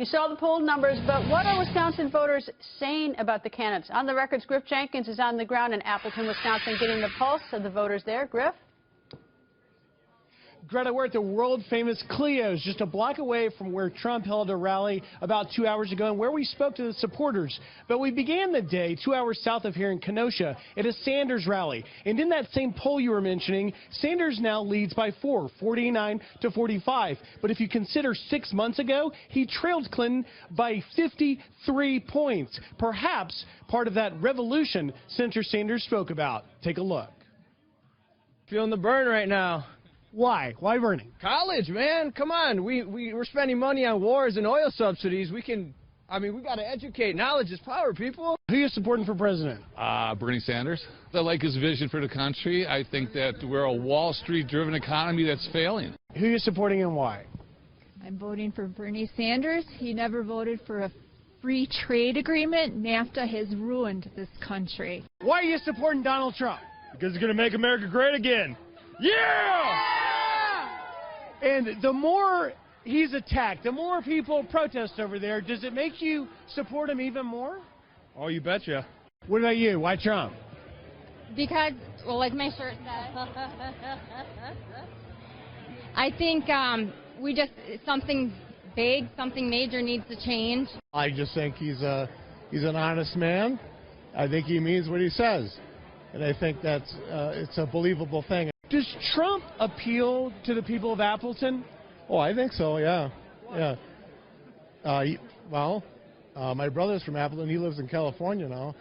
You saw the poll numbers, but what are Wisconsin voters saying about the candidates? On the Record's Griff Jenkins is on the ground in Appleton, Wisconsin, getting the pulse of the voters there. Griff? Greta, we're at the world-famous Clio's, just a block away from where Trump held a rally about 2 hours ago and where we spoke to the supporters. But we began the day 2 hours south of here in Kenosha at a Sanders rally. And in that same poll you were mentioning, Sanders now leads by 49 to 45. But if you consider 6 months ago, he trailed Clinton by 53 points. Perhaps part of that revolution Senator Sanders spoke about. Take a look. Feeling the burn right now. Why? Why burning? College, man. Come on. We're spending money on wars and oil subsidies. We got to educate. Knowledge is power, people. Who are you supporting for president? Bernie Sanders. I like his vision for the country. I think that we're a Wall Street-driven economy that's failing. Who are you supporting and why? I'm voting for Bernie Sanders. He never voted for a free trade agreement. NAFTA has ruined this country. Why are you supporting Donald Trump? Because it's going to make America great again. Yeah! And the more he's attacked, the more people protest over there, does it make you support him even more? Oh, you betcha. What about you? Why Trump? Because, well, like my shirt says, I think something big, something major needs to change. I just think he's an honest man. I think he means what he says. And I think that's it's a believable thing. Does Trump appeal to the people of Appleton? Oh, I think so, yeah. Yeah. My brother's from Appleton. He lives in California now.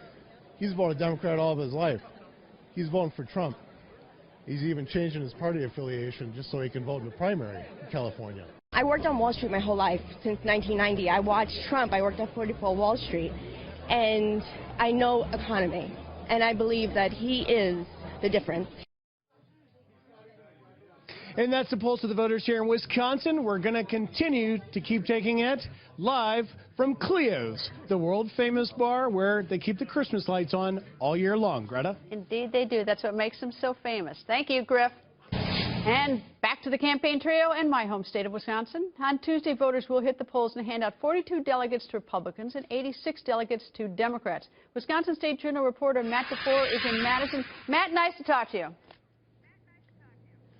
He's voted Democrat all of his life. He's voting for Trump. He's even changing his party affiliation just so he can vote in the primary in California. I worked on Wall Street my whole life, since 1990. I watched Trump. I worked at 44 Wall Street. And I know economy. And I believe that he is the difference. And that's the pulse of the voters here in Wisconsin. We're going to continue to keep taking it live from Clio's, the world-famous bar where they keep the Christmas lights on all year long. Greta? Indeed they do. That's what makes them so famous. Thank you, Griff. And back to the campaign trail in my home state of Wisconsin. On Tuesday, voters will hit the polls and hand out 42 delegates to Republicans and 86 delegates to Democrats. Wisconsin State Journal reporter Matt DeFore is in Madison. Matt, nice to talk to you.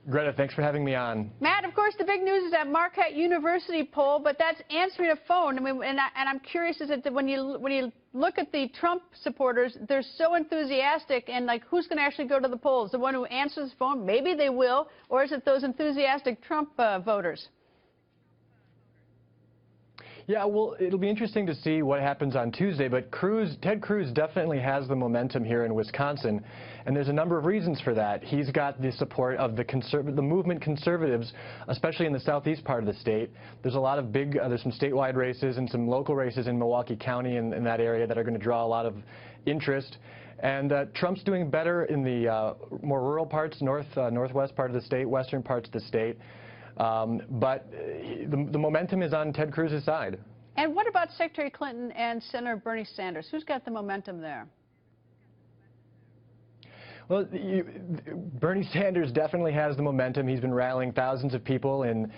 Greta, thanks for having me on. Matt, of course, the big news is that Marquette University poll, but that's answering a phone. I mean, and I'm curious, is that when you look at the Trump supporters, they're so enthusiastic, and like, who's going to actually go to the polls? The one who answers the phone? Maybe they will, or is it those enthusiastic Trump voters? Yeah, well, it'll be interesting to see what happens on Tuesday, but Ted Cruz definitely has the momentum here in Wisconsin, and there's a number of reasons for that. He's got the support of the movement conservatives, especially in the southeast part of the state. There's a lot of there's some statewide races and some local races in Milwaukee County and in that area that are going to draw a lot of interest. And Trump's doing better in the more rural parts, northwest part of the state, western parts of the state. But the momentum is on Ted Cruz's side. And what about Secretary Clinton and Senator Bernie Sanders? Who's got the momentum there? Well, Bernie Sanders definitely has the momentum. He's been rallying thousands of people in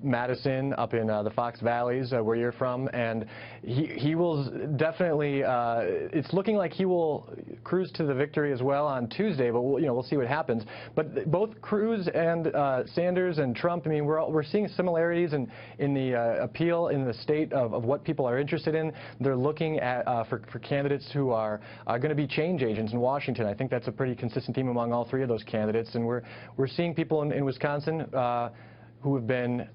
Madison, up in the Fox Valleys, where you're from, and he will definitely. It's looking like he will cruise to the victory as well on Tuesday, but we'll see what happens. But both Cruz and Sanders and Trump, I mean, we're seeing similarities in the appeal in the state of what people are interested in. They're looking at for candidates who are going to be change agents in Washington. I think that's a pretty consistent theme among all three of those candidates, and we're seeing people in Wisconsin who have been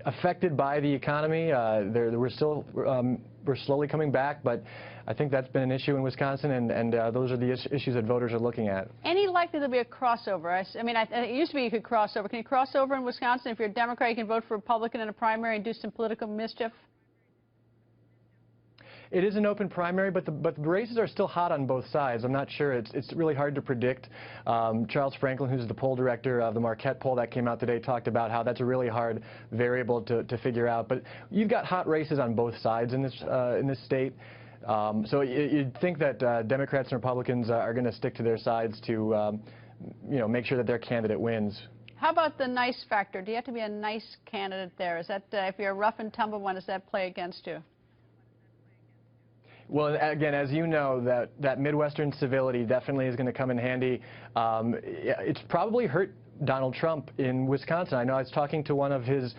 affected by the economy. We're slowly coming back, but I think that's been an issue in Wisconsin, and those are the issues that voters are looking at. Any likely there'll be a crossover? I mean, it used to be you could cross over. Can you cross over in Wisconsin? If you're a Democrat, you can vote for Republican in a primary and do some political mischief? It is an open primary, but the races are still hot on both sides. I'm not sure. It's really hard to predict. Charles Franklin, who's the poll director of the Marquette poll that came out today, talked about how that's a really hard variable to figure out. But you've got hot races on both sides in this state. So you'd think that Democrats and Republicans are going to stick to their sides to make sure that their candidate wins. How about the nice factor? Do you have to be a nice candidate there? Is that, if you're a rough and tumble one, does that play against you? Well, again, as you know, that Midwestern civility definitely is going to come in handy. It's probably hurt Donald Trump in Wisconsin. I know I was talking to one of his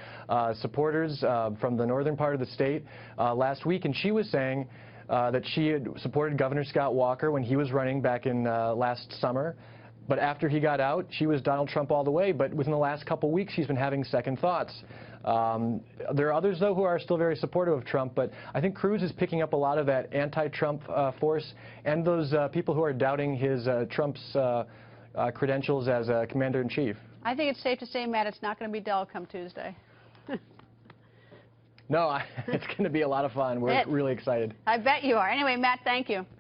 supporters from the northern part of the state last week, and she was saying that she had supported Governor Scott Walker when he was running back in last summer. But after he got out, she was Donald Trump all the way. But within the last couple weeks, she's been having second thoughts. There are others, though, who are still very supportive of Trump. But I think Cruz is picking up a lot of that anti-Trump force and those people who are doubting his Trump's credentials as a commander-in-chief. I think it's safe to say, Matt, it's not going to be dull come Tuesday. No, it's going to be a lot of fun. We're really excited. I bet you are. Anyway, Matt, thank you.